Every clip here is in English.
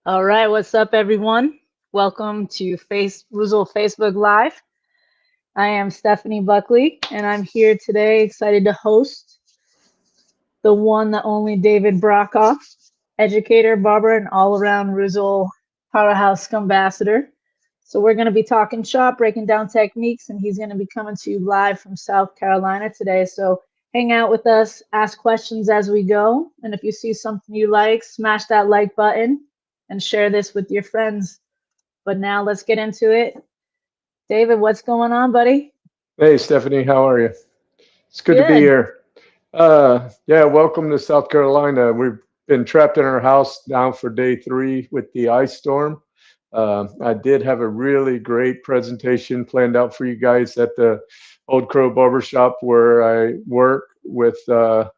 All right, what's up, everyone? Welcome to Reuzel Facebook Live. I am Stephanie Buckley, and I'm here today, excited to host the one, the only David Brockoff, educator, barber, and all-around Reuzel powerhouse Scumbassador. So we're going to be talking shop, breaking down techniques, and he's going to be coming to you live from South Carolina today. So hang out with us, ask questions as we go, and if you see something you like, smash that like button and share this with your friends. But now let's get into it. David, what's going on, buddy? Hey, Stephanie, how are you? It's good to be Good. here. Yeah, welcome to South Carolina. We've been trapped in our house now for day 3 with the ice storm. I did have a really great presentation planned out for you guys at the Old Crow Barbershop where I work with 2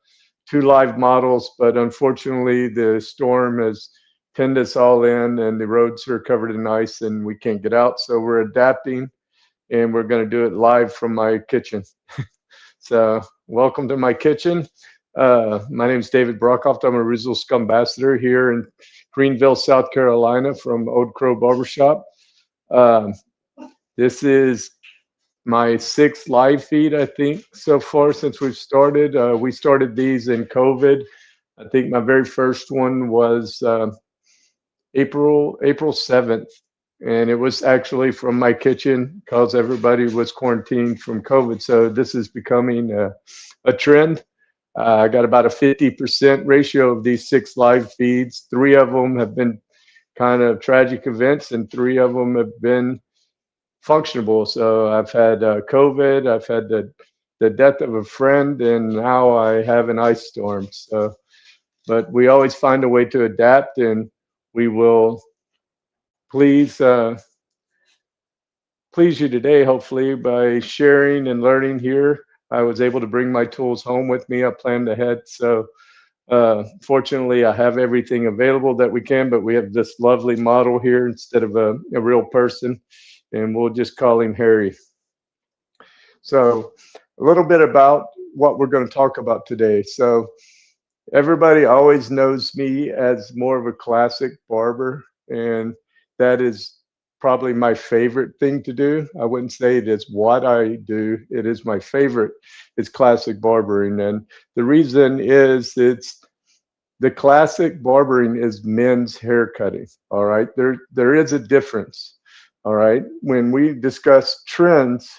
live models, but unfortunately the storm has pinned us all in and the roads are covered in ice and we can't get out. So we're adapting and we're going to do it live from my kitchen. So welcome to my kitchen. My name is David Brockoff. I'm a Reuzel Scumbassador here in Greenville, South Carolina from Old Crow Barbershop. Um, this is my 6th live feed, I think, so far since we've started. We started these in COVID. I think my very first one was April 7th. And it was actually from my kitchen because everybody was quarantined from COVID. So this is becoming a trend. I got about a 50% ratio of these 6 live feeds. 3 of them have been kind of tragic events, and 3 of them have been functionable. So I've had COVID, I've had the death of a friend, and now I have an ice storm. So, but we always find a way to adapt, and we will please please you today, hopefully, by sharing and learning here. I was able to bring my tools home with me. I planned ahead. So fortunately, I have everything available that we can, but we have this lovely model here instead of a real person, and we'll just call him Harry. So a little bit about what we're going to talk about today. So everybody always knows me as more of a classic barber, and that is probably my favorite thing to do. I wouldn't say it is what I do. It is my favorite. It's classic barbering, and the reason is it's the classic barbering is men's hair cutting. All right, there is a difference. All right, when we discuss trends,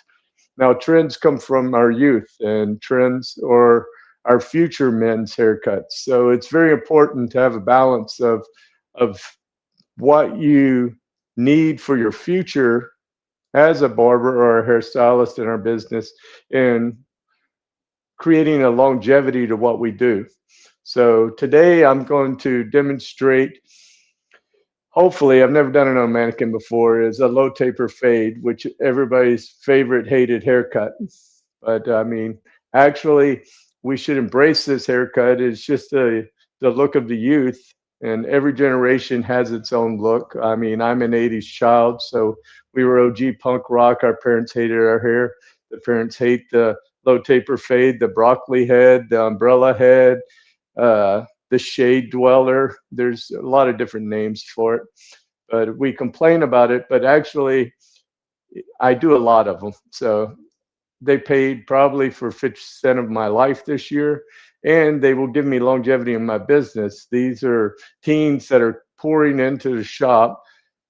now trends come from our youth, and trends or our future men's haircuts. So it's very important to have a balance of what you need for your future as a barber or a hairstylist in our business and creating a longevity to what we do. So today I'm going to demonstrate, hopefully, I've never done it on a mannequin before, is a low taper fade, which everybody's favorite hated haircut. But I mean, actually, we should embrace this haircut. It's just the look of the youth, and every generation has its own look. I mean, I'm an 80s child, so we were OG punk rock. Our parents hated our hair. The parents hate the low taper fade, the broccoli head, the umbrella head, the shade dweller. There's a lot of different names for it, but we complain about it. But actually, I do a lot of them. So they paid probably for 50% of my life this year, and they will give me longevity in my business. These are teens that are pouring into the shop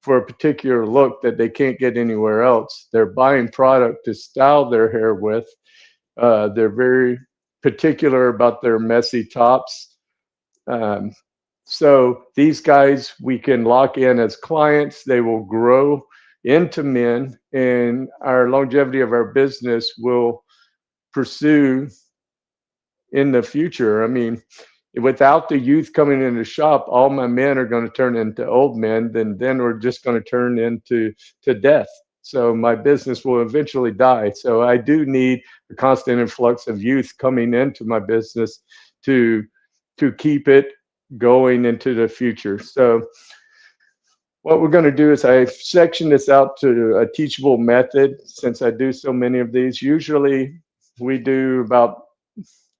for a particular look that they can't get anywhere else. They're buying product to style their hair with. They're very particular about their messy tops. Um, so these guys we can lock in as clients. They will grow into men, and our longevity of our business will pursue in the future. I mean, without the youth coming in the shop, all my men are going to turn into old men. Then we're just going to turn into death. So my business will eventually die. So I do need a constant influx of youth coming into my business to keep it going into the future. So what we're going to do is I section this out to a teachable method since I do so many of these. Usually we do about,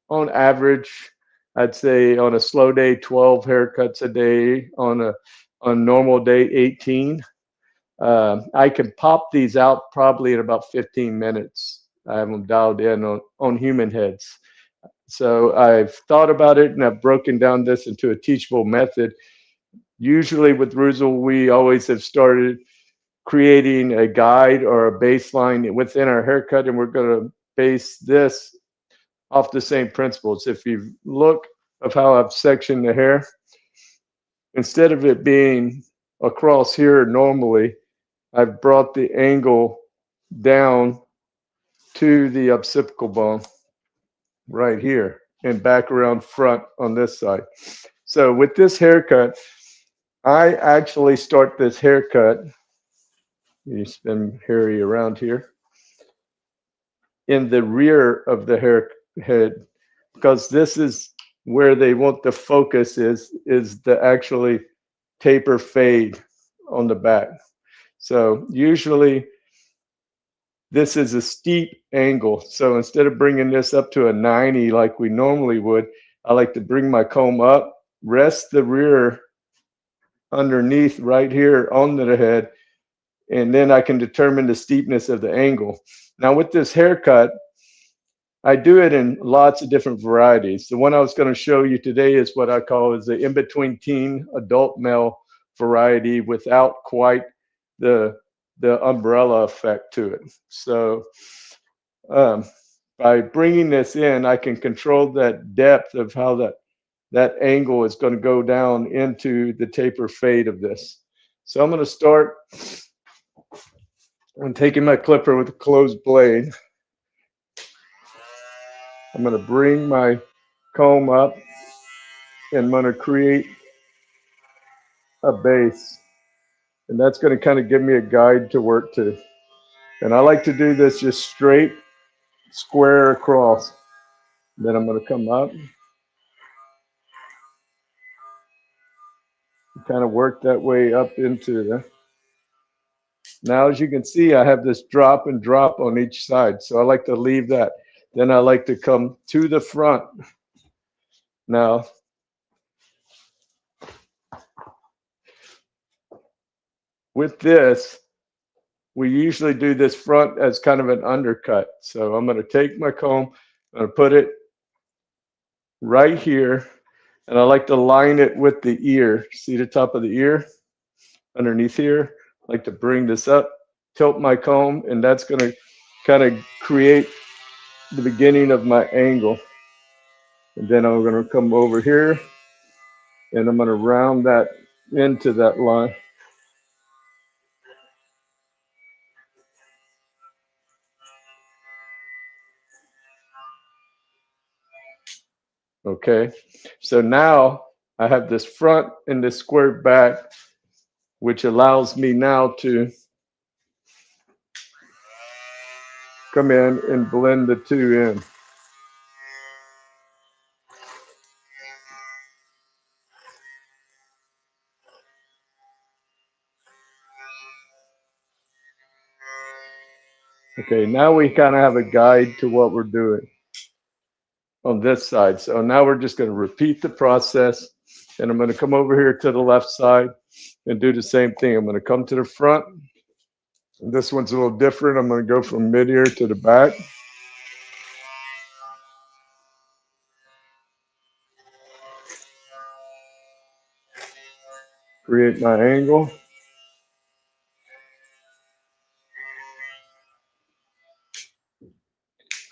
on average, I'd say on a slow day, 12 haircuts a day. on normal day 18. I can pop these out probably in about 15 minutes. I have them dialed in on human heads. So I've thought about it and I've broken down this into a teachable method. Usually with Reuzel, we always have started creating a guide or a baseline within our haircut, and we're going to base this off the same principles. If you look of how I've sectioned the hair, instead of it being across here normally, I've brought the angle down to the occipital bone right here and back around front on this side. So with this haircut, I actually start this haircut, you spin Harry around here, in the rear of the hair head, because this is where they want the focus is the actually taper fade on the back. So usually this is a steep angle. So instead of bringing this up to a 90 like we normally would, I like to bring my comb up, rest the rear underneath right here on the head, and then I can determine the steepness of the angle. Now with this haircut, I do it in lots of different varieties. The one I was going to show you today is what I call is the in-between teen adult male variety without quite the umbrella effect to it. So by bringing this in, I can control that depth of how that angle is going to go down into the taper fade of this. So I'm going to start on taking my clipper with a closed blade. I'm going to bring my comb up and I'm going to create a base. And that's going to kind of give me a guide to work to. And I like to do this just straight, square across. Then I'm going to come up and kind of work that way up into the. Now, as you can see, I have this drop and drop on each side. So I like to leave that. Then I like to come to the front. Now, with this, we usually do this front as kind of an undercut. So I'm going to take my comb, I'm going to put it right here, and I like to line it with the ear. See the top of the ear underneath here? I like to bring this up, tilt my comb, and that's going to kind of create the beginning of my angle. And then I'm going to come over here and I'm going to round that into that line. Okay, so now I have this front and this squared back, which allows me now to come in and blend the two in. Okay, now we kind of have a guide to what we're doing on this side. So now we're just going to repeat the process, and I'm going to come over here to the left side and do the same thing. I'm going to come to the front. And this one's a little different. I'm going to go from mid-ear to the back. Create my angle.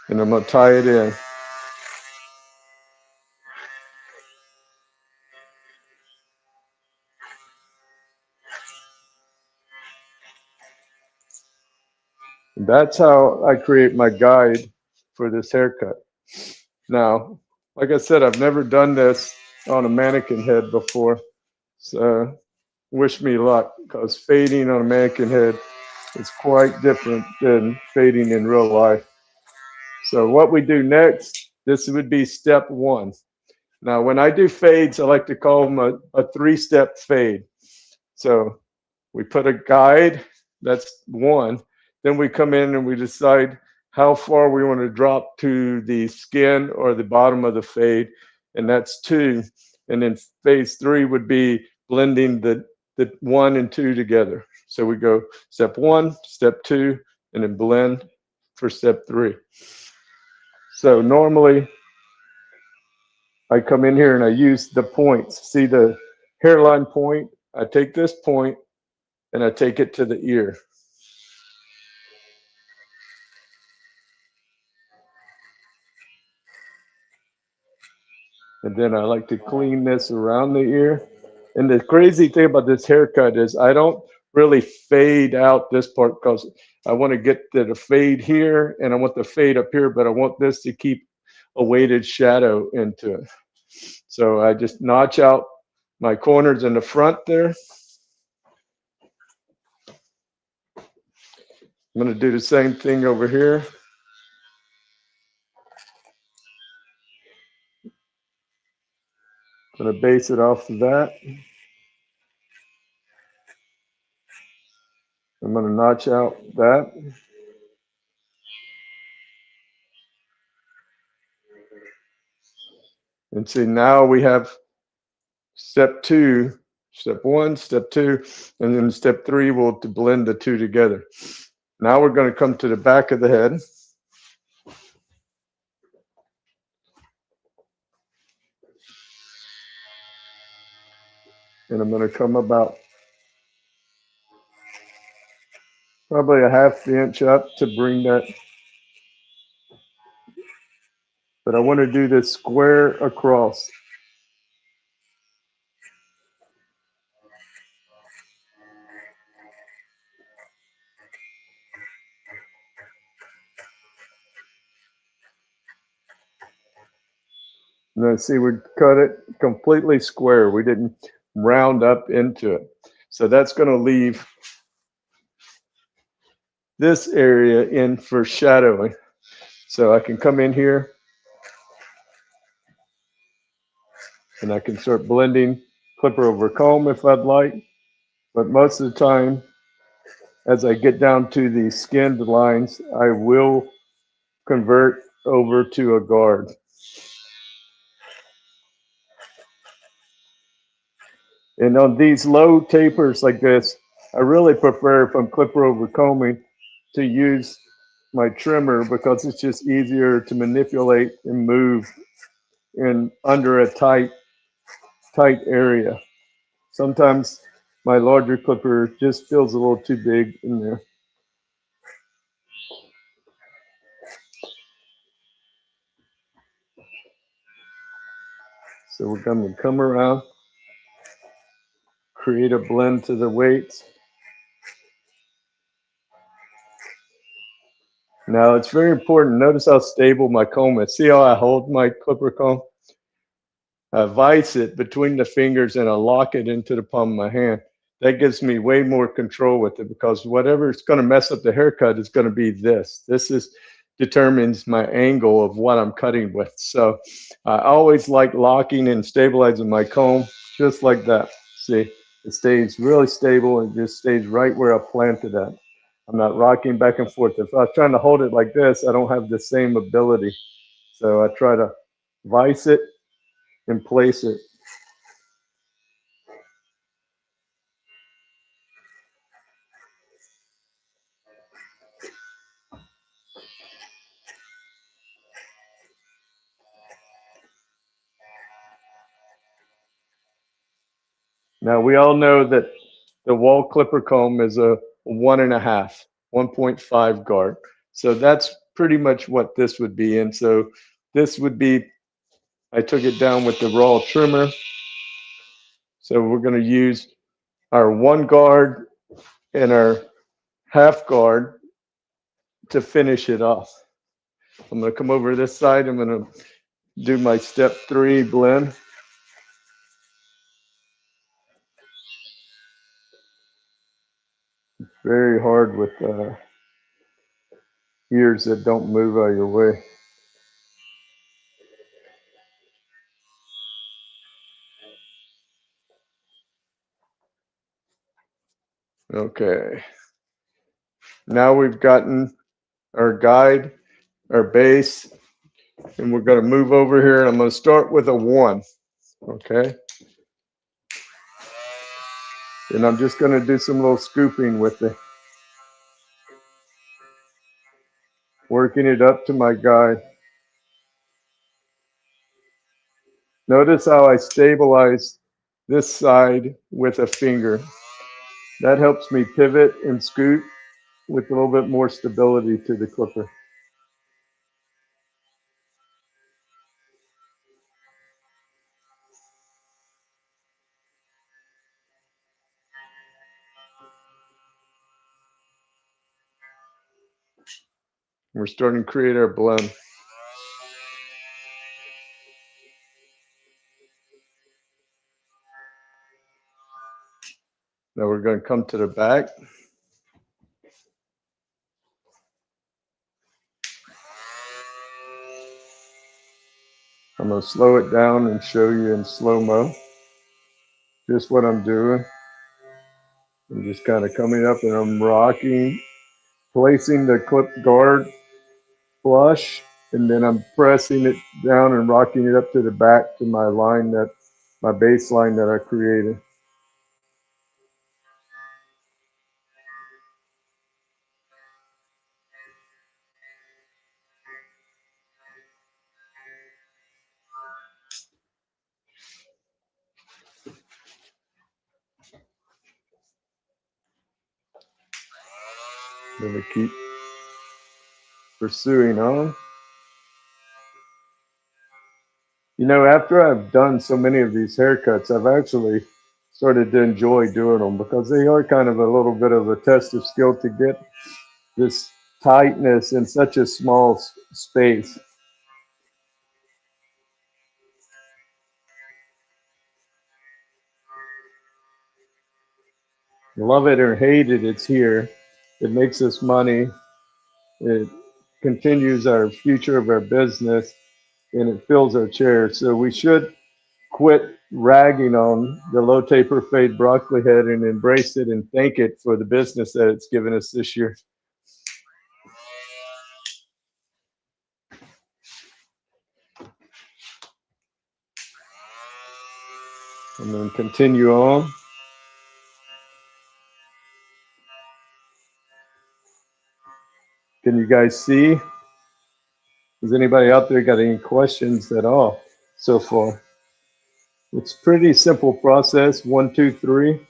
And I'm going to tie it in. That's how I create my guide for this haircut. Now, like I said, I've never done this on a mannequin head before. So wish me luck, because fading on a mannequin head is quite different than fading in real life. So what we do next, this would be step one. Now, when I do fades, I like to call them a three-step fade. So we put a guide, that's one. Then we come in and we decide how far we want to drop to the skin or the bottom of the fade, and that's two. And then phase three would be blending the the 1 and 2 together. So we go step 1, step 2, and then blend for step 3. So normally I come in here and I use the points. See the hairline point? I take this point and I take it to the ear. And then I like to clean this around the ear. And the crazy thing about this haircut is I don't really fade out this part because I want to get to the fade here and I want the fade up here, but I want this to keep a weighted shadow into it. So I just notch out my corners in the front there. I'm going to do the same thing over here. I'm going to base it off of that. I'm going to notch out that. And see, now we have step 2, step 1, step 2, and then step 3 will to blend the 2 together. Now we're going to come to the back of the head. And I'm going to come about probably a half inch up to bring that. But I want to do this square across. And then see, we cut it completely square. We didn't round up into it. So that's going to leave this area in for shadowing. So I can come in here and I can start blending clipper over comb if I'd like. But most of the time, as I get down to the skinned lines, I will convert over to a guard. And on these low tapers like this, I really prefer, if I'm clipper over combing, to use my trimmer because it's just easier to manipulate and move in under a tight area. Sometimes my larger clipper just feels a little too big in there. So we're going to come around, create a blend to the weights. Now it's very important. Notice how stable my comb is. See how I hold my clipper comb? I vise it between the fingers and I lock it into the palm of my hand. That gives me way more control with it because whatever is going to mess up the haircut is going to be this. Determines my angle of what I'm cutting with. So I always like locking and stabilizing my comb just like that. See, it stays really stable and just stays right where I planted at. I'm not rocking back and forth. If I was trying to hold it like this, I don't have the same ability. So I try to vise it and place it. Now we all know that the wall clipper comb is a 1.5, 1.5 guard. So that's pretty much what this would be. And so this would be, I took it down with the raw trimmer. So we're going to use our 1 guard and our half guard to finish it off. I'm going to come over to this side. I'm going to do my step 3 blend. It's very hard with ears that don't move out of your way. Okay. Now we've gotten our guide, our base, and we're going to move over here, and I'm going to start with a 1. Okay. And I'm just going to do some little scooping with it, working it up to my guide. Notice how I stabilize this side with a finger. That helps me pivot and scoot with a little bit more stability to the clipper. We're starting to create our blend. Now we're going to come to the back. I'm going to slow it down and show you in slow-mo just what I'm doing. I'm just kind of coming up and I'm rocking, placing the clip guard flush, and then I'm pressing it down and rocking it up to the back to my line, that my baseline that I created. I'm going to keep pursuing on. You know, after I've done so many of these haircuts, I've actually started to enjoy doing them because they are kind of a little bit of a test of skill to get this tightness in such a small space. Love it or hate it, it's here. It makes us money. It continues our future of our business, and it fills our chair. So we should quit ragging on the low taper fade broccoli head and embrace it and thank it for the business that it's given us this year. I'm going to continue on. Can you guys see? Has anybody out there got any questions at all so far? It's pretty simple process. 1, 2, 3. You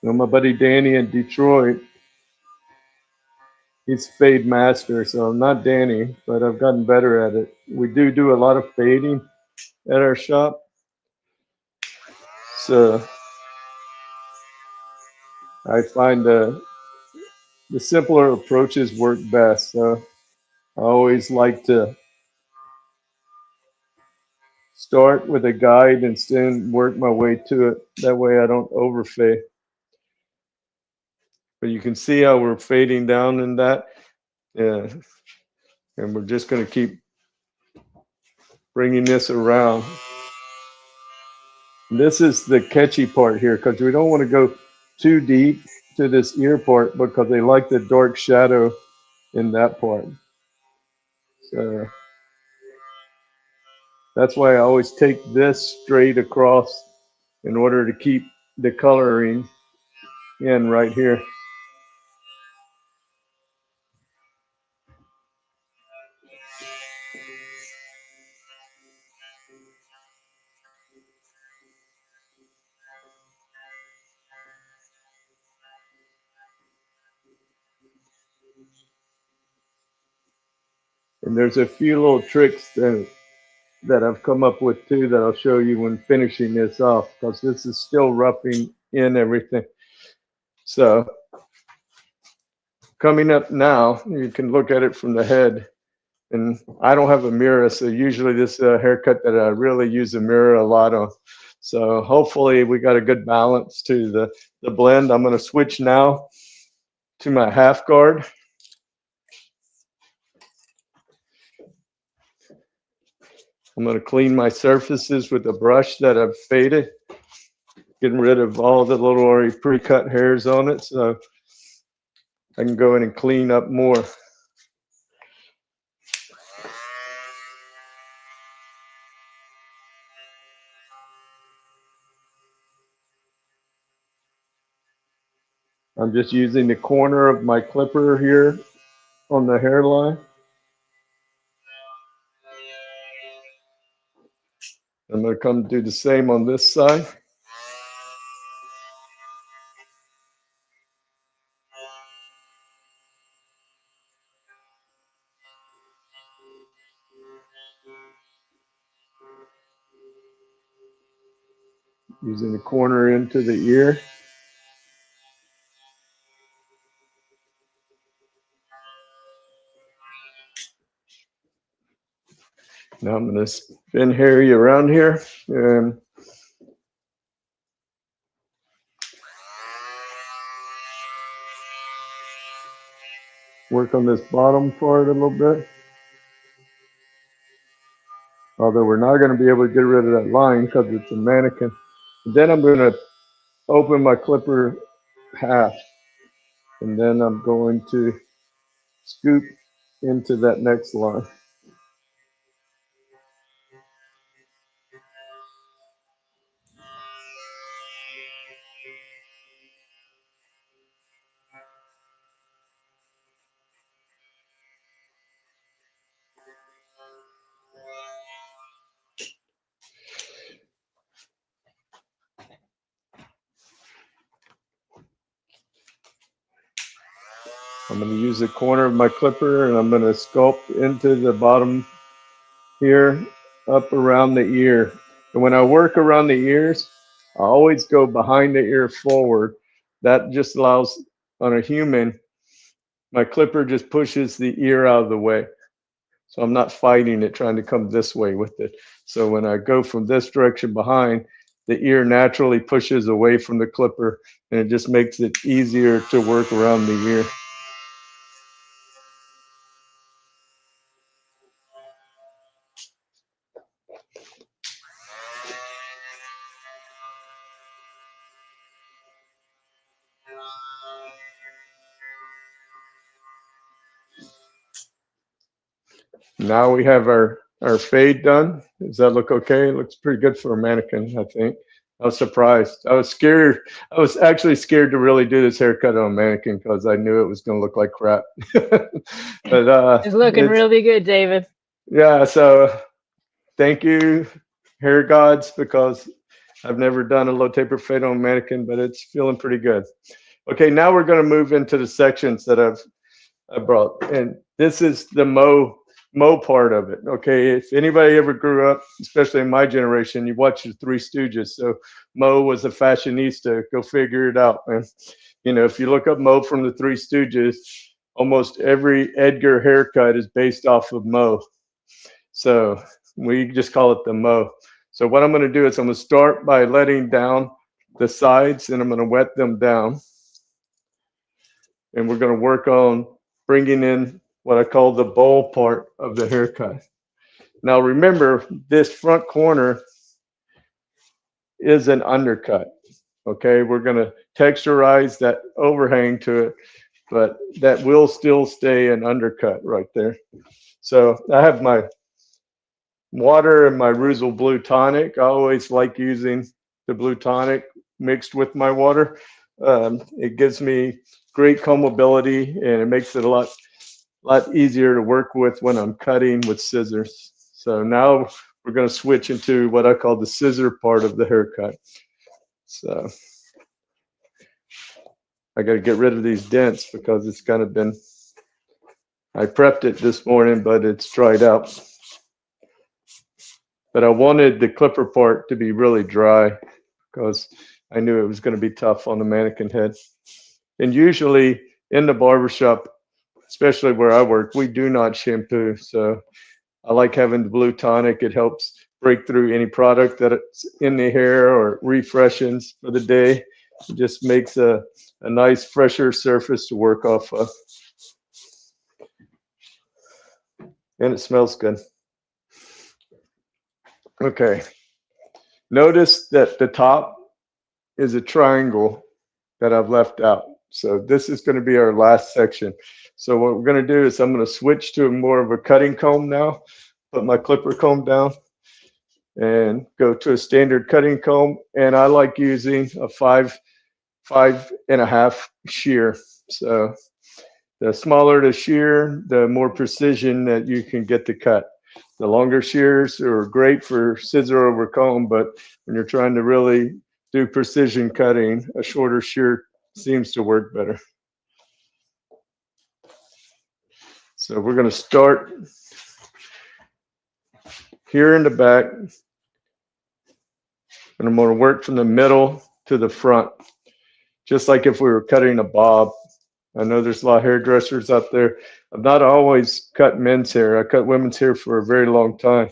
know, my buddy Danny in Detroit, he's fade master, so I'm not Danny, but I've gotten better at it. We do a lot of fading at our shop. So I find the simpler approaches work best. So I always like to start with a guide and then work my way to it. That way I don't overfade. But you can see how we're fading down in that. Yeah. And we're just going to keep bringing this around. This is the catchy part here because we don't want to go too deep to this ear part because they like the dark shadow in that part. So that's why I always take this straight across in order to keep the coloring in right here. And there's a few little tricks that I've come up with too that I'll show you when finishing this off because this is still roughing in everything. So coming up now, you can look at it from the head. And I don't have a mirror, so usually this is a haircut that I really use a mirror a lot on. So hopefully we got a good balance to the blend. I'm going to switch now to my half guard. I'm going to clean my surfaces with a brush that I've faded, getting rid of all the little already pre-cut hairs on it so I can go in and clean up more. I'm just using the corner of my clipper here on the hairline. I'm going to come do the same on this side. Using the corner into the ear. Now I'm going to spin Harry around here and work on this bottom part a little bit. Although we're not going to be able to get rid of that line because it's a mannequin. Then I'm going to open my clipper half, and then I'm going to scoop into that next line. I'm going to use the corner of my clipper and I'm going to sculpt into the bottom here, up around the ear. And when I work around the ears, I always go behind the ear forward. That just allows, on a human, my clipper just pushes the ear out of the way. So I'm not fighting it, trying to come this way with it. So when I go from this direction behind, the ear naturally pushes away from the clipper, and it just makes it easier to work around the ear. Now we have our fade done. Does that look okay? It looks pretty good for a mannequin, I think. I was surprised. I was scared. I was actually scared to really do this haircut on a mannequin because I knew it was going to look like crap. But It's looking really good, David. Yeah, so thank you, hair gods, because I've never done a low taper fade on a mannequin, but it's feeling pretty good. Okay, now we're going to move into the sections that I brought, and this is the Mo part of it. Okay, if anybody ever grew up, especially in my generation, you watched the Three Stooges. So Mo was a fashionista. Go figure it out, man. You know, if you look up Mo from the Three Stooges, almost every Edgar haircut is based off of Mo. So we just call it the Mo. So what I'm going to do is I'm going to start by letting down the sides, and I'm going to wet them down. And we're going to work on bringing in what I call the bowl part of the haircut. Now remember, this front corner is an undercut. Okay, we're going to texturize that overhang to it, but that will still stay an undercut right there. So I have my water and my Reuzel blue tonic. I always like using the blue tonic mixed with my water. It gives me great combability, and it makes it a lot easier to work with when I'm cutting with scissors. So now we're going to switch into what I call the scissor part of the haircut. So I got to get rid of these dents because it's kind of been, I prepped it this morning, but it's dried out. But I wanted the clipper part to be really dry because I knew it was going to be tough on the mannequin head. And usually in the barbershop, especially where I work, we do not shampoo. So I like having the blue tonic. It helps break through any product that's in the hair or refreshes for the day. It just makes a nice, fresher surface to work off of. And it smells good. Okay. Notice that the top is a triangle that I've left out. So this is going to be our last section. So what we're going to do is I'm going to switch to more of a cutting comb now, put my clipper comb down and go to a standard cutting comb. And I like using a 5 5.5 shear. So the smaller the shear, the more precision that you can get the cut. The longer shears are great for scissor over comb, but when you're trying to really do precision cutting, a shorter shear seems to work better. So we're going to start here in the back, and I'm going to work from the middle to the front, just like if we were cutting a bob. I know there's a lot of hairdressers out there. I've not always cut men's hair. I cut women's hair for a very long time.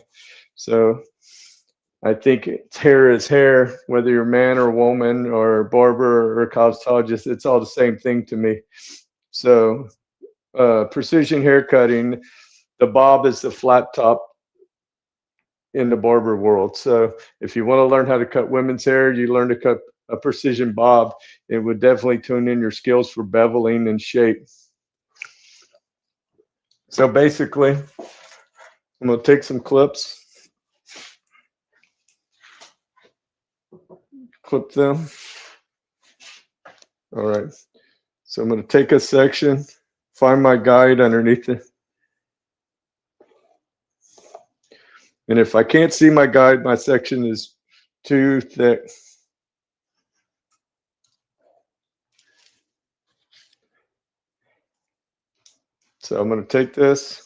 So I think hair is hair, whether you're a man or woman or a barber or a cosmetologist, it's all the same thing to me. So precision hair cutting, the bob is the flat top in the barber world. So if you want to learn how to cut women's hair, you learn to cut a precision bob. It would definitely tune in your skills for beveling and shape. So basically, I'm going to take some clips, clip them. All right. So I'm going to take a section, find my guide underneath it. And if I can't see my guide, my section is too thick. So I'm going to take this.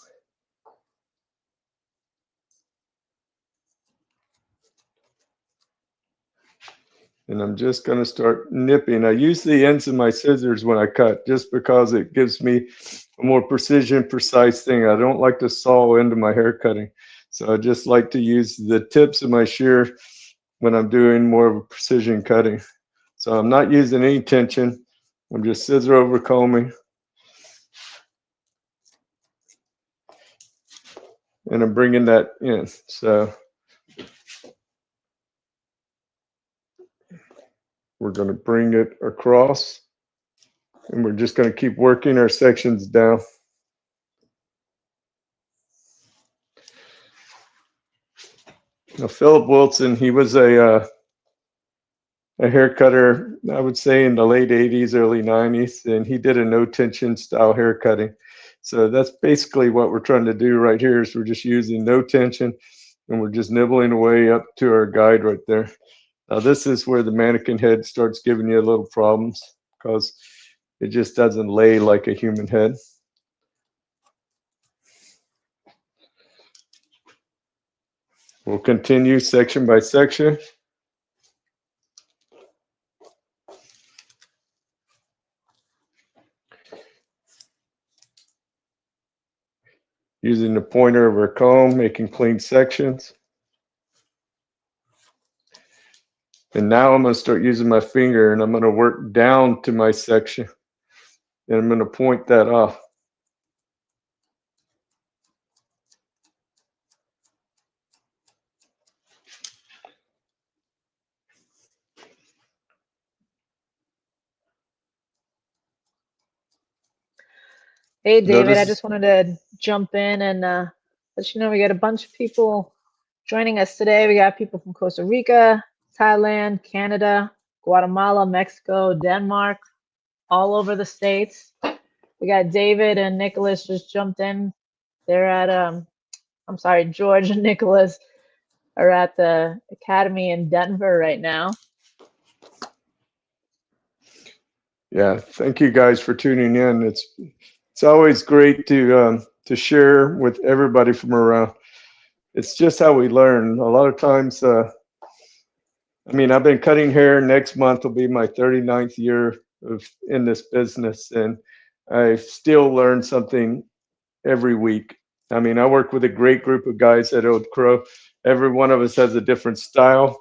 And I'm just going to start nipping. I use the ends of my scissors when I cut, just because it gives me a more precision, precise thing. I don't like to saw into my hair cutting. So I just like to use the tips of my shear when I'm doing more of a precision cutting. So I'm not using any tension. I'm just scissor over combing. And I'm bringing that in. So we're going to bring it across, and we're just going to keep working our sections down. Now, Philip Wilson, he was a hair cutter, I would say in the late 80s, early 90s, and he did a no tension style hair cutting. So that's basically what we're trying to do right here, is we're just using no tension, and we're just nibbling away up to our guide right there. Now this is where the mannequin head starts giving you a little problems, because it just doesn't lay like a human head. We'll continue section by section. Using the pointer of our comb, making clean sections. And now I'm going to start using my finger, and I'm going to work down to my section. And I'm going to point that off. Hey, David, I Notice, just wanted to jump in and let you know we got a bunch of people joining us today. We got people from Costa Rica, Thailand, Canada, Guatemala, Mexico, Denmark, all over the States. We got David and Nicholas just jumped in. They're at, I'm sorry, George and Nicholas are at the Academy in Denver right now. yeah, thank you guys for tuning in. It's always great to share with everybody from around. It's just how we learn. A lot of times, I mean, I've been cutting hair. Next month will be my 39th year in this business, and I still learn something every week. I mean, I work with a great group of guys at Old Crow. Every one of us has a different style.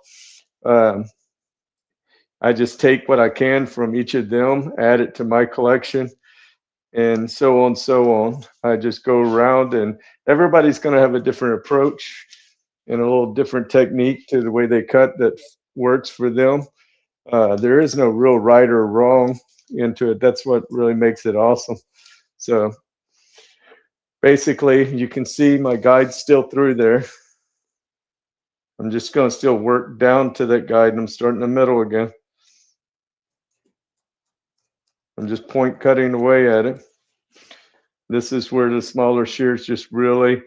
I just take what I can from each of them, add it to my collection, and so on and so on. I just go around, and everybody's going to have a different approach and a little different technique to the way they cut that works for them. There is no real right or wrong into it. That's what really makes it awesome. So basically, you can see my guide's still through there. I'm just going to still work down to that guide, and I'm starting in the middle again. I'm just point cutting away at it. This is where the smaller shears just really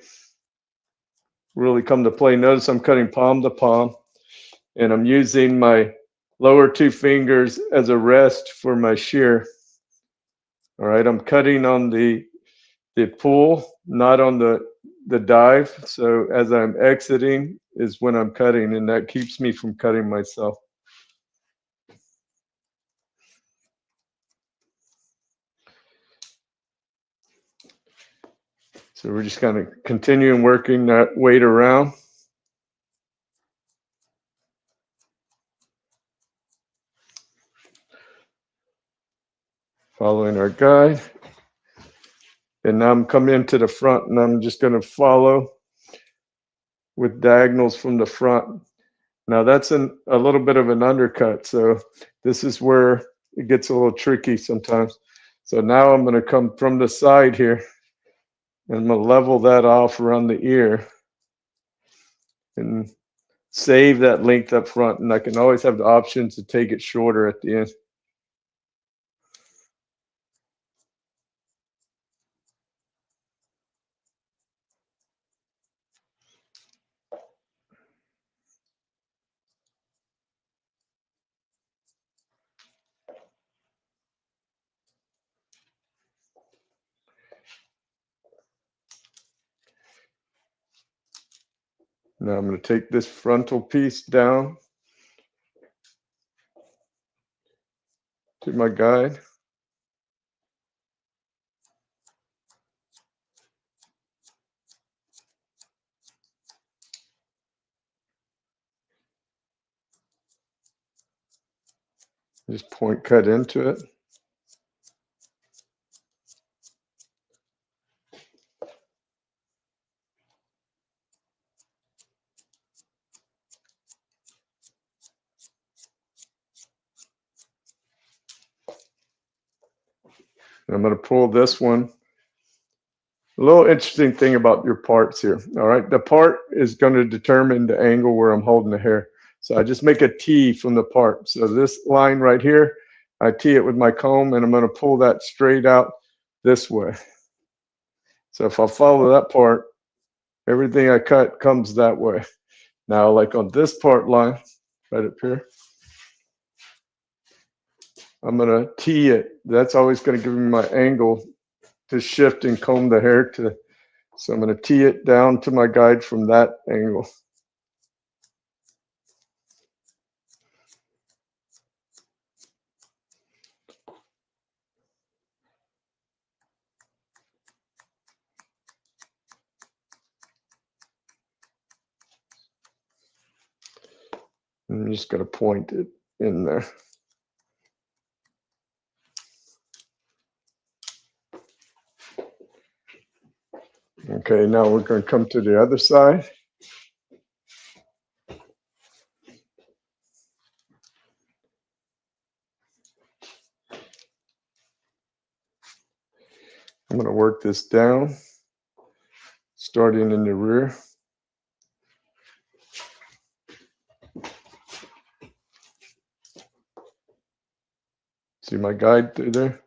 come to play. Notice I'm cutting palm to palm, and I'm using my lower two fingers as a rest for my shear. All right, I'm cutting on the pull, not on the dive. So as I'm exiting is when I'm cutting, and that keeps me from cutting myself. So we're just kind of continuing working that weight around. Following our guide. And now I'm coming into the front, and I'm just going to follow with diagonals from the front. Now that's a little bit of an undercut, so this is where it gets a little tricky sometimes. So now I'm going to come from the side here, and I'm going to level that off around the ear and save that length up front, and I can always have the option to take it shorter at the end. Now I'm going to take this frontal piece down to my guide. Just point cut into it. And I'm going to pull this one. A little interesting thing about your parts here. All right, the part is going to determine the angle where I'm holding the hair. So I just make a T from the part. So this line right here, I T it with my comb, and I'm going to pull that straight out this way. So if I follow that part, everything I cut comes that way. Now, like on this part line, right up here, I'm going to T it. That's always going to give me my angle to shift and comb the hair to. So I'm going to T it down to my guide from that angle. I'm just going to point it in there. Okay, now we're going to come to the other side. I'm going to work this down, starting in the rear. See my guide through there?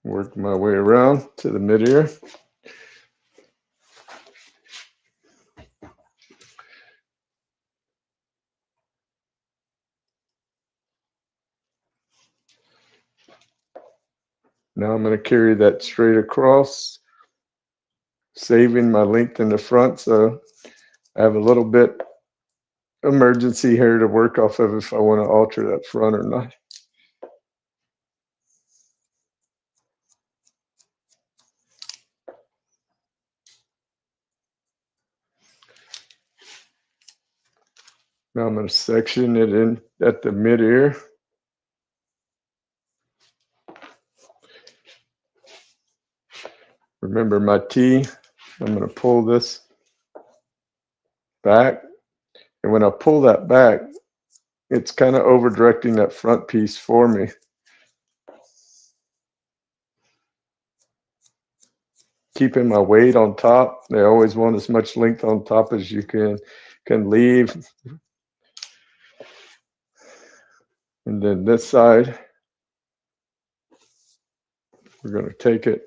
Work my way around to the mid-ear. Now I'm going to carry that straight across, saving my length in the front, so I have a little bit emergency hair to work off of if I want to alter that front or not. Now I'm going to section it in at the mid-ear. We're Remember my T. I'm going to pull this back. And when I pull that back, it's kind of over directing that front piece for me. Keeping my weight on top. They always want as much length on top as you can leave. And then this side, we're going to take it.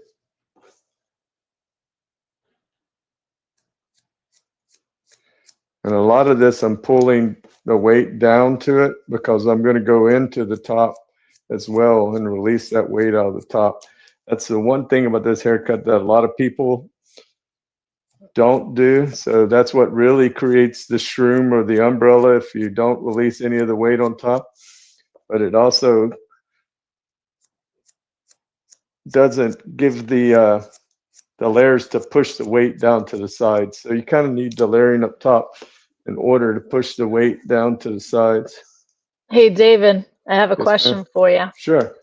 And a lot of this, I'm pulling the weight down to it because I'm going to go into the top as well and release that weight out of the top. That's the one thing about this haircut that a lot of people don't do. So that's what really creates the shroom or the umbrella if you don't release any of the weight on top. But it also doesn't give the layers to push the weight down to the sides. So you kind of need the layering up top in order to push the weight down to the sides. Hey, David, I have a Yes, question ma'am. for you. Sure.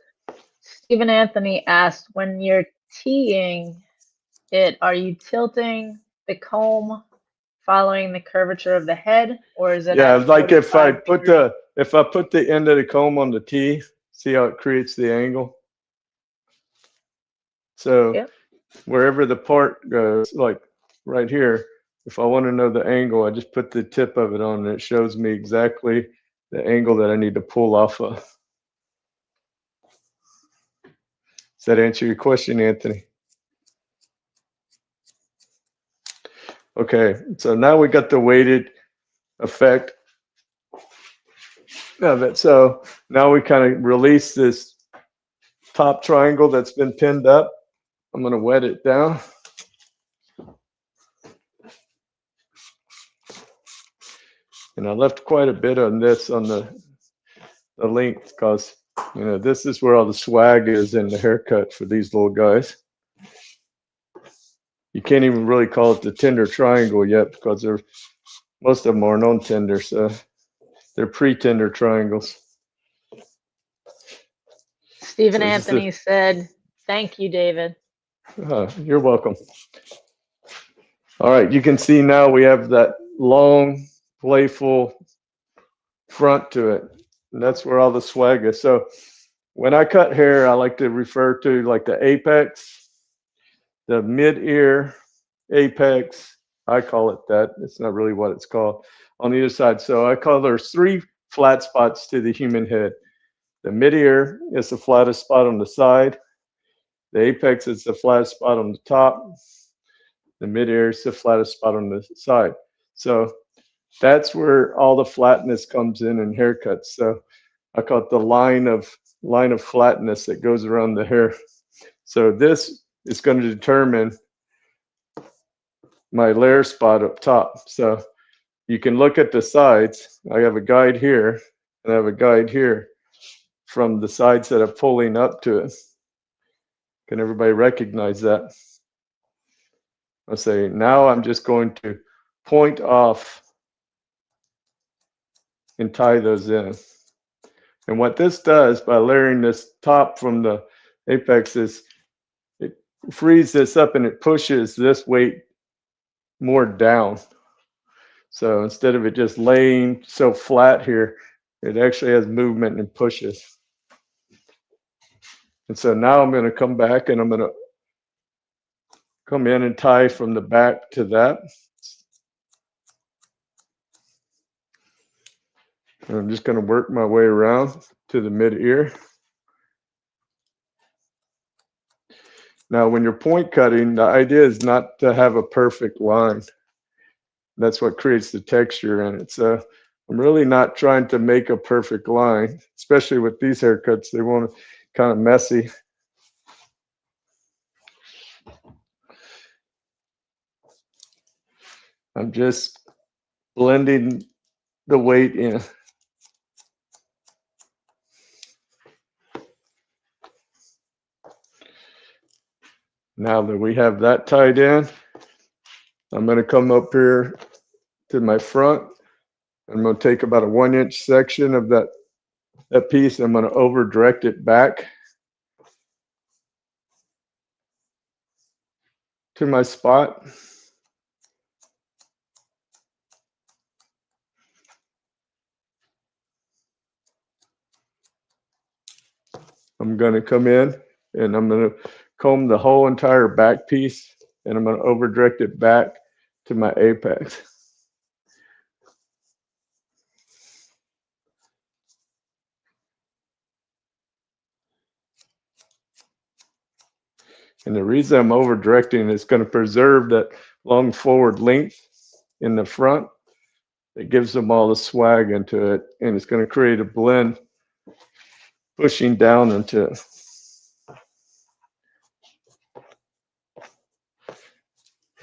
Stephen Anthony asked, when you're teeing it, are you tilting the comb following the curvature of the head, or is it Yeah, at like if I 45 put degrees? the end of the comb on the T, see how it creates the angle? So Yep. wherever the part goes, like right here, if I want to know the angle, I just put the tip of it on and it shows me exactly the angle that I need to pull off of. Does that answer your question, Anthony? Okay, so now we got the weighted effect of it. So now we kind of release this top triangle that's been pinned up. I'm going to wet it down. And I left quite a bit on this on the length because, you know, this is where all the swag is in the haircut for these little guys. You can't even really call it the tender triangle yet because most of them aren't on tender, so they're pre-tender triangles. Stephen So Anthony said, "Thank you, David." You're welcome. All right, you can see now we have that long, playful front to it. And that's where all the swag is. So when I cut hair, I like to refer to like the apex, the mid-ear, apex. I call it that. It's not really what it's called on the other side. So I call there's 3 flat spots to the human head. The mid-ear is the flattest spot on the side. The apex is the flattest spot on the top. The mid-ear is the flattest spot on the side. So that's where all the flatness comes in haircuts. So I call it the line of flatness that goes around the hair. So this is going to determine my layer spot up top. So you can look at the sides. I have a guide here and I have a guide here from the sides that are pulling up to it. Can everybody recognize that? I'll say now I'm just going to point off and tie those in. And what this does by layering this top from the apex is it frees this up and it pushes this weight more down. So instead of it just laying so flat here, it actually has movement and pushes. And so now I'm going to come back and I'm going to come in and tie from the back to that. And I'm just going to work my way around to the mid-ear. Now, when you're point cutting, the idea is not to have a perfect line. That's what creates the texture in it. So I'm really not trying to make a perfect line, especially with these haircuts. They want to kind of messy. I'm just blending the weight in. Now that we have that tied in, I'm going to come up here to my front. I'm going to take about a 1-inch section of that piece. I'm going to over direct it back. to my spot. I'm going to come in and I'm going to comb the whole entire back piece, and I'm going to over direct it back to my apex. And the reason I'm over directing is going to preserve that long forward length in the front. It gives them all the swag into it, and it's going to create a blend pushing down into it.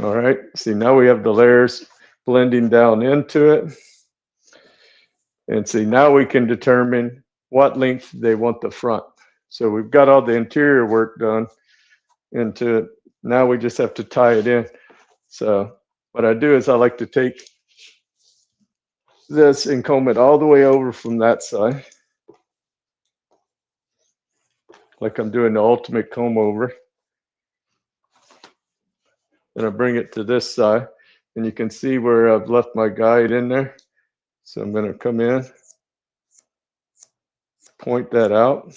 All right, see, now we have the layers blending down into it. And see, now we can determine what length they want the front. So we've got all the interior work done into it. Now we just have to tie it in. So what I do is I like to take this and comb it all the way over from that side, like I'm doing the ultimate comb over. And I bring it to this side, and you can see where I've left my guide in there. So I'm going to come in, point that out.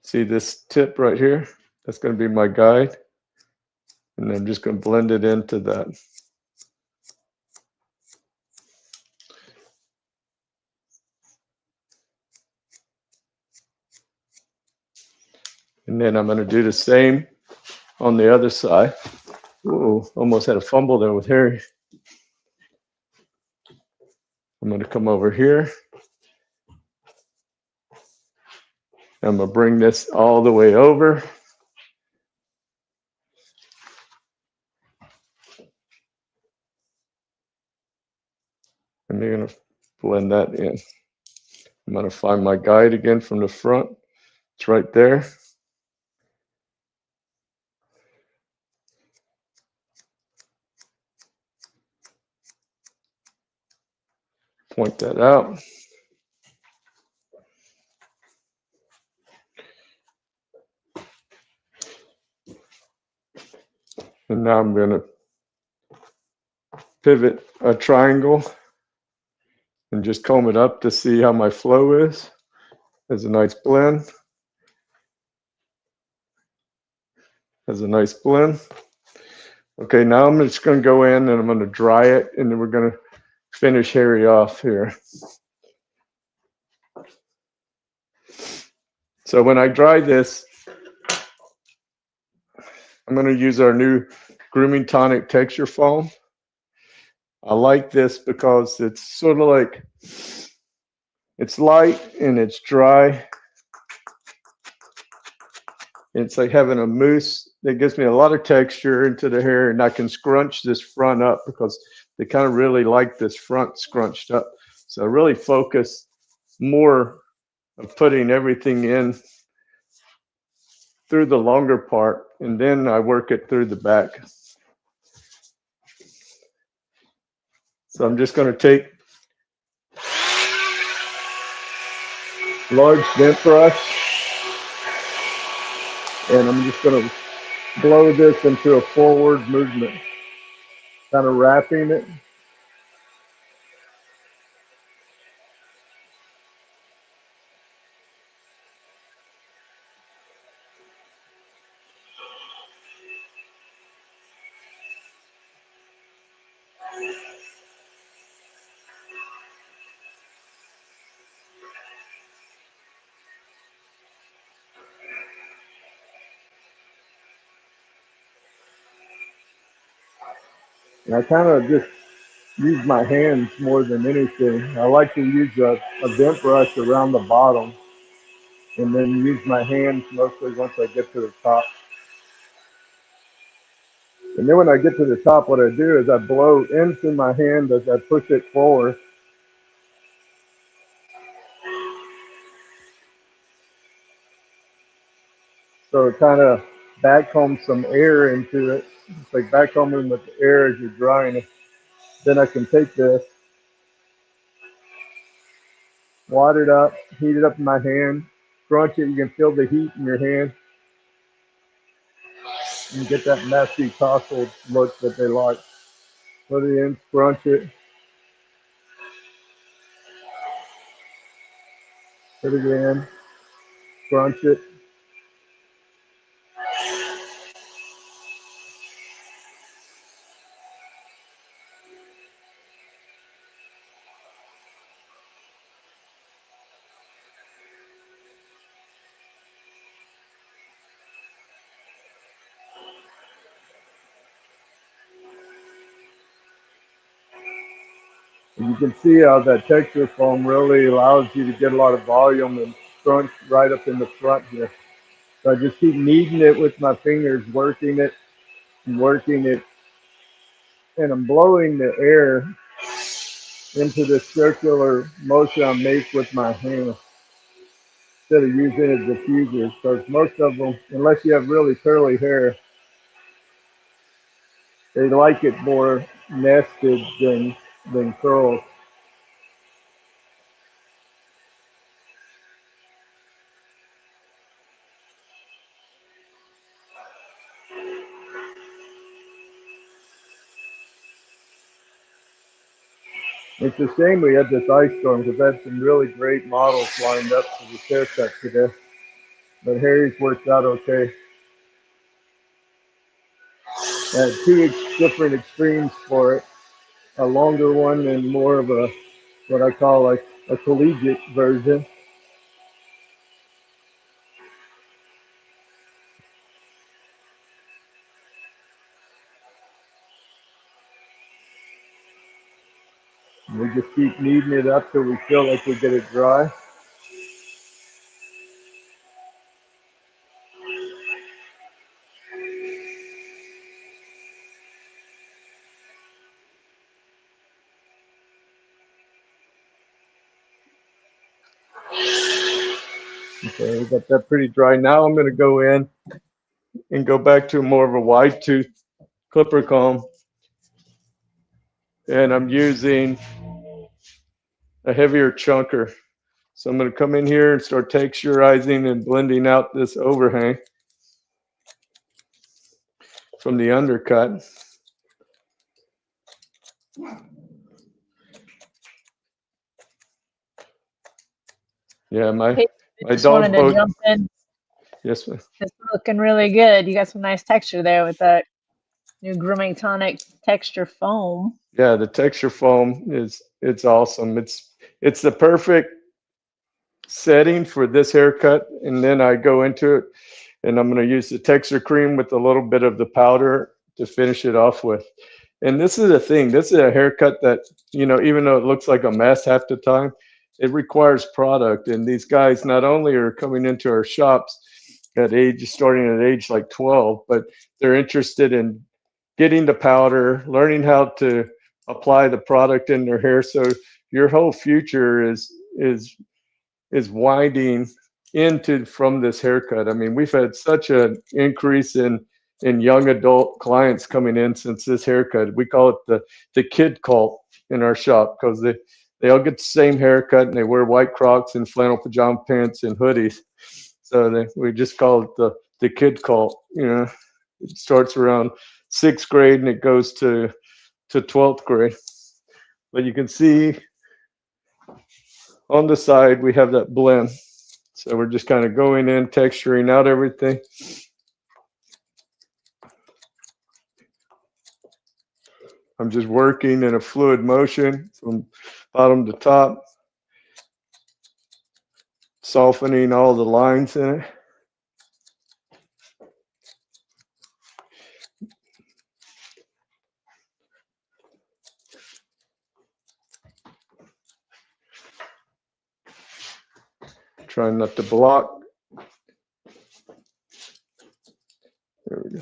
See this tip right here? That's going to be my guide. And I'm just going to blend it into that. And then I'm going to do the same on the other side. Ooh, almost had a fumble there with Harry. I'm going to come over here. I'm going to bring this all the way over. And you're going to blend that in. I'm going to find my guide again from the front. It's right there. Point that out. And now I'm going to pivot a triangle and just comb it up to see how my flow is. There's a nice blend. Has a nice blend. Okay, now I'm just going to go in and I'm going to dry it, and then we're going to finish Harry off here. So when I dry this, I'm going to use our new Grooming Tonic Texture Foam. I like this because it's sort of like, it's light and it's dry. It's like having a mousse that gives me a lot of texture into the hair, and I can scrunch this front up because they kind of really like this front scrunched up. So I really focus more of putting everything in through the longer part, and then I work it through the back. So I'm just going to take large vent brush, and I'm just going to blow this into a forward movement, kind of wrapping it. And I kind of just use my hands more than anything. I like to use a vent brush around the bottom and then use my hands mostly once I get to the top. And then when I get to the top, what I do is I blow into my hand as I push it forward. So it kind of backcombs some air into it. It's like backcombing with the air as you're drying it. Then I can take this, wad it up, heat it up in my hand, scrunch it, you can feel the heat in your hand and get that messy tousled look that they like. Put it in, scrunch it, put it in, scrunch it. And you can see how that texture foam really allows you to get a lot of volume and scrunch right up in the front here. So I just keep kneading it with my fingers, working it, and I'm blowing the air into the circular motion I make with my hand instead of using a diffuser. Because most of them, unless you have really curly hair, they like it more nested than curls. It's a shame we had this ice storm because I had some really great models lined up for this haircut today. But Harry's worked out okay. I had two different extremes for it, a longer one and more of a what I call like a collegiate version. We just keep kneading it up till we feel like we get it dry. Okay, we got that pretty dry. Now I'm going to go in and go back to more of a wide tooth clipper comb. And I'm using a heavier chunker. So I'm going to come in here and start texturizing and blending out this overhang from the undercut. Yeah, Hey, I my just wanted dog to boat. jump in. Yes, ma'am. It's looking really good. You got some nice texture there with that new grooming tonic texture foam. Yeah, the texture foam is it's awesome. It's the perfect setting for this haircut, and then I go into it, and I'm going to use the texture cream with a little bit of the powder to finish it off with. And this is the thing. This is a haircut that, even though it looks like a mess half the time, it requires product. And these guys not only are coming into our shops starting at age like 12, but they're interested in getting the powder, learning how to apply the product in their hair. So your whole future is winding into from this haircut. I mean, we've had such an increase in young adult clients coming in since this haircut. We call it the kid cult in our shop because they all get the same haircut and they wear white Crocs and flannel pajama pants and hoodies. So we just call it the kid cult. It starts around sixth grade and it goes to 12th grade. But you can see on the side we have that blend. So we're just kind of going in, texturing out everything. I'm just working in a fluid motion from bottom to top, softening all the lines in it. Trying not to block. There we go.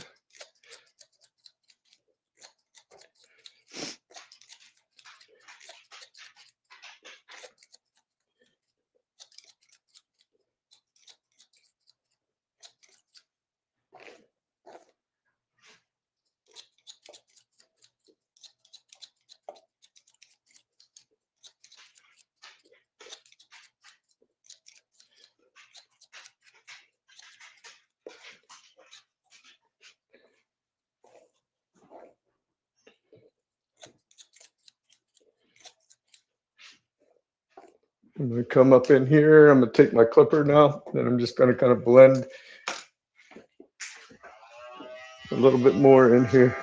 I'm going to come up in here. I'm going to take my clipper now, and I'm just going to kind of blend a little bit more in here.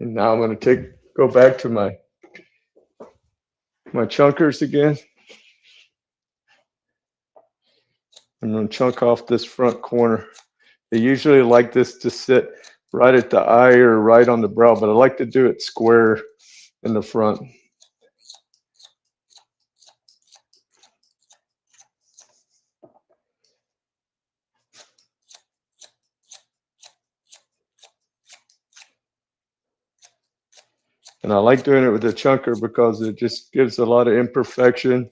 And now I'm going to go back to my chunkers again. I'm going to chunk off this front corner. They usually like this to sit right at the eye or right on the brow, but I like to do it square in the front. And I like doing it with a chunker because it just gives a lot of imperfection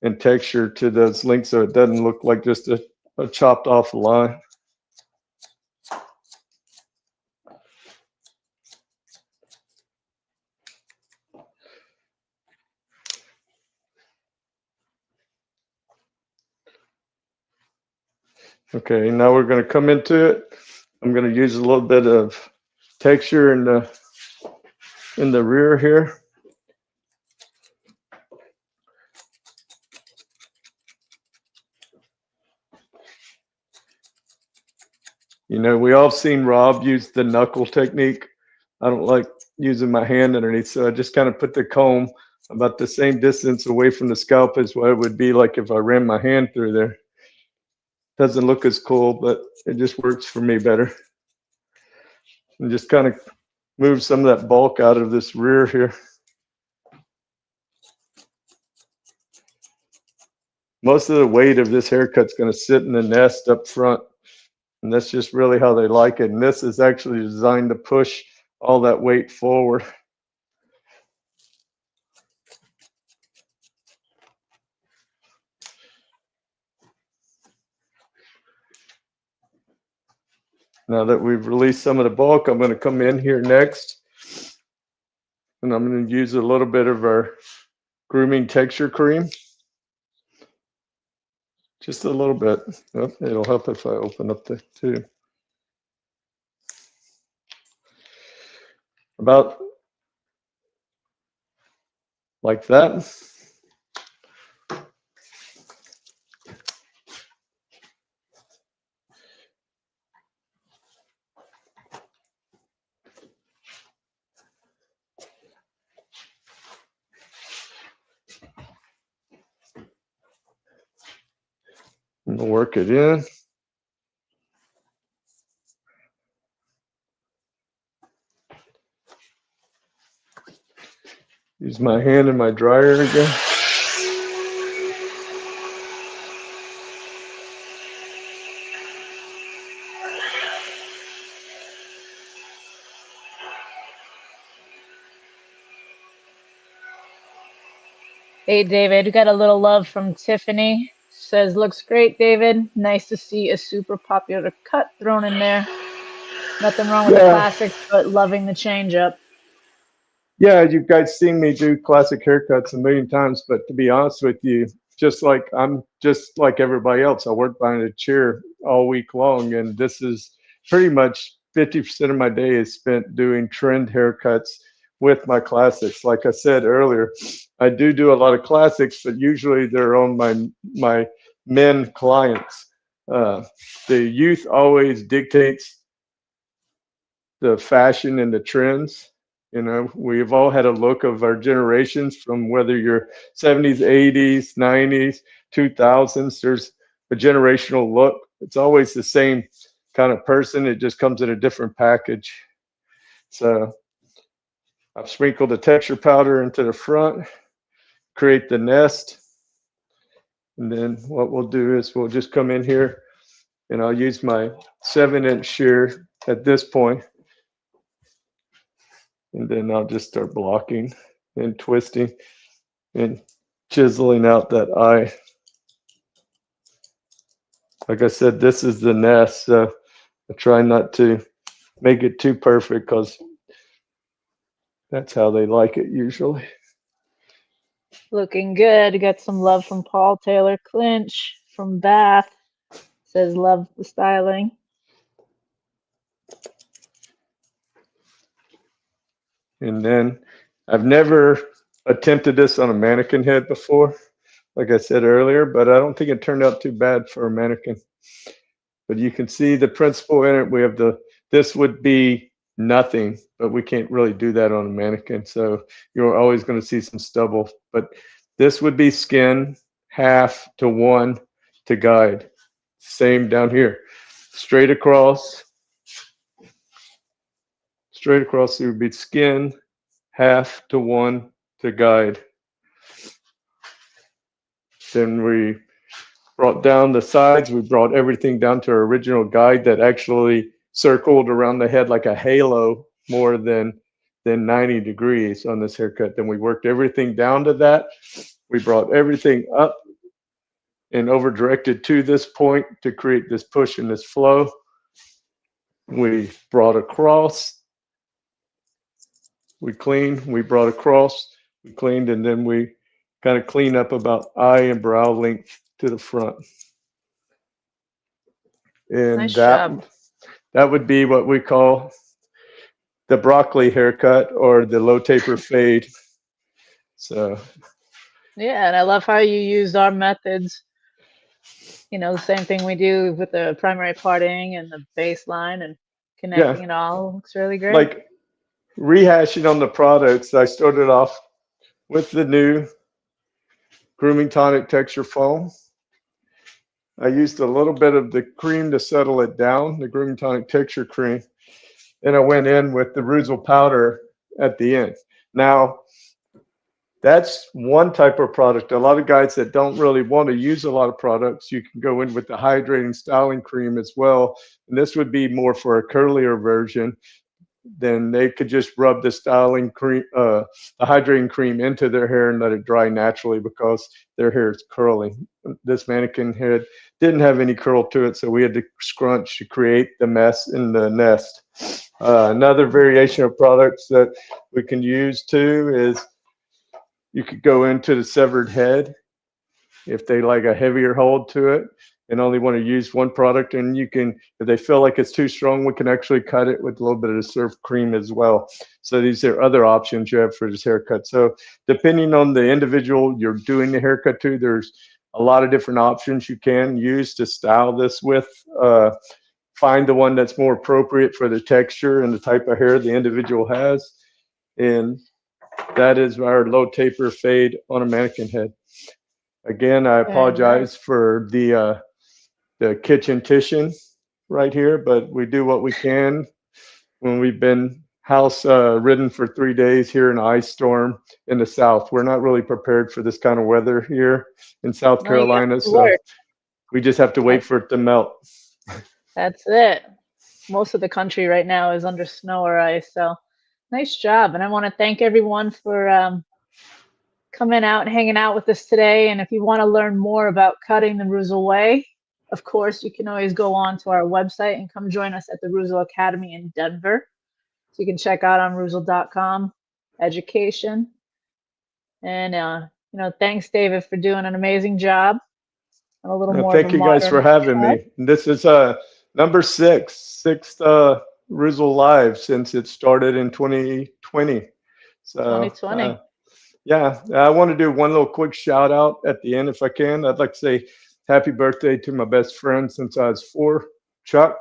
and texture to those links so it doesn't look like just a chopped off line. Okay, now we're going to come into it. I'm going to use a little bit of texture in the rear here. You know, we all seen Rob use the knuckle technique. I don't like using my hand underneath, so I just kind of put the comb about the same distance away from the scalp as what it would be like if I ran my hand through there. Doesn't look as cool, but it just works for me better. And just kind of move some of that bulk out of this rear here. Most of the weight of this haircut's going to sit in the nest up front. And that's just really how they like it. And this is actually designed to push all that weight forward. Now that we've released some of the bulk, I'm going to come in here next. And I'm going to use a little bit of our grooming texture cream. Just a little bit. Oh, it'll help if I open up the tube. About like that. And we'll work it in. Use my hand in my dryer again. Hey, David, got a little love from Tiffany. Says, looks great, David. Nice to see a super popular cut thrown in there. Nothing wrong with the Yeah. classics, but loving the change up. Yeah, you guys seen me do classic haircuts a million times, but to be honest with you, I'm just like everybody else. I work behind a chair all week long, and this is pretty much 50% of my day is spent doing trend haircuts with my classics. Like I said earlier, I do a lot of classics, but usually they're on my men clients. The youth always dictates the fashion and the trends. You know, we've all had a look of our generations from whether you're 70s, 80s, 90s, 2000s. There's a generational look. It's always the same kind of person. It just comes in a different package. So I've sprinkled the texture powder into the front, create the nest. And then what we'll do is we'll just come in here and I'll use my 7-inch shear at this point. And then I'll just start blocking and twisting and chiseling out that eye. Like I said, this is the nest, so I try not to make it too perfect because that's how they like it usually. Looking good. Got some love from Paul Taylor Clinch from Bath. Says love the styling. And then I've never attempted this on a mannequin head before, like I said earlier, but I don't think it turned out too bad for a mannequin. But you can see the principle in it. We have this would be nothing, but we can't really do that on a mannequin. So you're always going to see some stubble. But this would be skin, half to one to guide. Same down here. Straight across, it would be skin, half to one to guide. Then we brought down the sides. We brought everything down to our original guide that actually circled around the head like a halo more than 90 degrees on this haircut. Then we worked everything down to that. We brought everything up and over directed to this point to create this push and this flow. We brought across, we cleaned, we brought across, we cleaned, and then we kind of clean up about eye and brow length to the front. And Nice job. that would be what we call the broccoli haircut or the low taper fade. So Yeah, and I love how you used our methods. You know, the same thing we do with the primary parting and the baseline and yeah, connecting it all. Looks really great. like rehashing on the products, I started off with the new Grooming Tonic Texture Foam. I used a little bit of the cream to settle it down, the Grooming Tonic Texture Cream. And I went in with the Reuzel powder at the end. Now, that's one type of product. A lot of guys that don't really want to use a lot of products, you can go in with the hydrating styling cream as well. And this would be more for a curlier version. Then they could just rub the styling cream, the hydrating cream into their hair and let it dry naturally because their hair is curly. This mannequin head didn't have any curl to it, so we had to scrunch to create the mess in the nest. Another variation of products that we can use too is you could go into the severed head if they like a heavier hold to it and only want to use one product. And you can, if they feel like it's too strong, we can actually cut it with a little bit of the surf cream as well. So these are other options you have for this haircut. So depending on the individual you're doing the haircut to, there's a lot of different options you can use to style this with. Find the one that's more appropriate for the texture and the type of hair the individual has. And that is our low taper fade on a mannequin head. Again, I apologize for the kitchen tishing right here, but we do what we can when we've been house ridden for 3 days here in an ice storm in the south. We're not really prepared for this kind of weather here in South Carolina, so we just have to wait for it to melt. That's it. Most of the country right now is under snow or ice, so nice job. And I want to thank everyone for coming out and hanging out with us today. And if you want to learn more about cutting the Reuzel way, of course, you can always go on to our website and come join us at the Reuzel Academy in Denver. So you can check out on Reuzel.com, education. And, you know, thanks, David, for doing an amazing job. And a little more Thank you guys for having me. This is number sixth Reuzel Live since it started in 2020. So, 2020. Yeah, I want to do one little quick shout out at the end if I can. I'd like to say happy birthday to my best friend since I was 4, Chuck.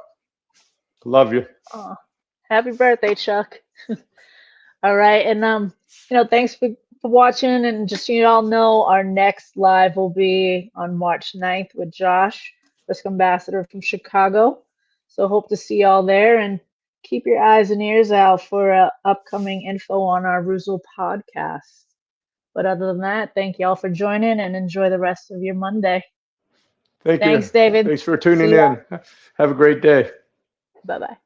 Love you. Oh, happy birthday, Chuck. All right, and you know, thanks for watching, and just so you all know, our next live will be on March 9th with Josh, the Scumbassador from Chicago. So hope to see y'all there, and keep your eyes and ears out for upcoming info on our Reuzel podcast. But other than that, thank y'all for joining and enjoy the rest of your Monday. Thanks, David. Thanks for tuning in. Have a great day. Bye-bye.